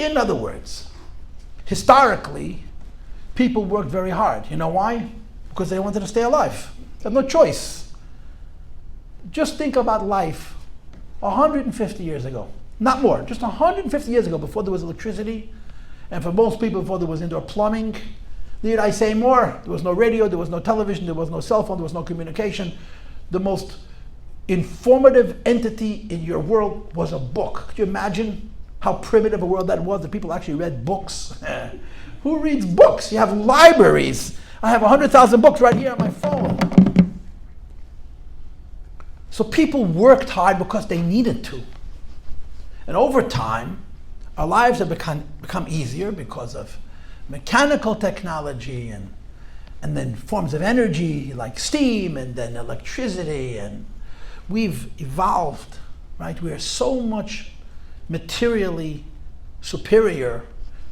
In other words, historically, people worked very hard. You know why? Because they wanted to stay alive. They had no choice. Just think about life 150 years ago. Not more, just 150 years ago, before there was electricity, and for most people before there was indoor plumbing. Need I say more? There was no radio, there was no television, there was no cell phone, there was no communication. The most informative entity in your world was a book. Could you imagine how primitive a world that was, that people actually read books? Who reads books? You have libraries. I have 100,000 books right here on my phone. So people worked hard because they needed to. And over time, our lives have become easier because of mechanical technology and then forms of energy like steam and then electricity, and we've evolved, right? We are so much materially superior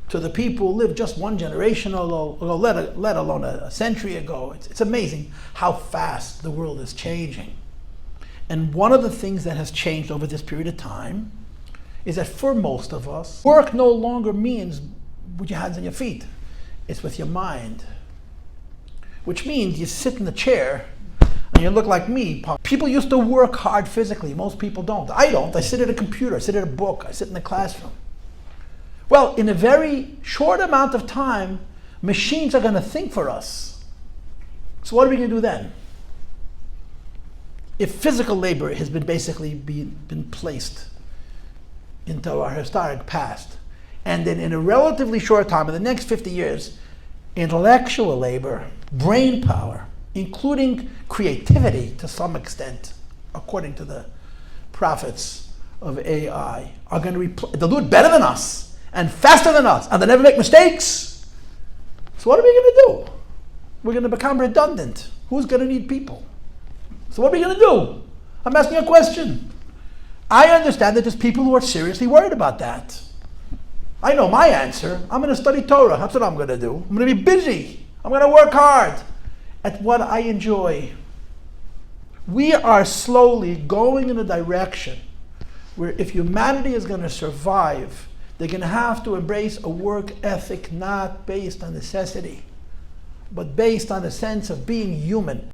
to the people who lived just one generation ago, let alone a century ago. It's amazing how fast the world is changing. And one of the things that has changed over this period of time is that for most of us, work no longer means with your hands on your feet. It's with your mind. Which means you sit in the chair and you look like me. People used to work hard physically. Most people don't. I don't. I sit at a computer, I sit at a book, I sit in the classroom. Well, in a very short amount of time, machines are going to think for us. So what are we going to do then? If physical labor has been basically been placed into our historic past, and then in a relatively short time, in the next 50 years, intellectual labor, brain power, including creativity to some extent, according to the prophets of AI, are going to they'll do it better than us and faster than us, and they'll never make mistakes. So what are we going to do? We're going to become redundant. Who's going to need people? So what are we going to do? I'm asking a question. I understand that there's people who are seriously worried about that. I know my answer. I'm going to study Torah. That's what I'm going to do. I'm going to be busy. I'm going to work hard at what I enjoy. We are slowly going in a direction where if humanity is going to survive, they're going to have to embrace a work ethic not based on necessity, but based on a sense of being human.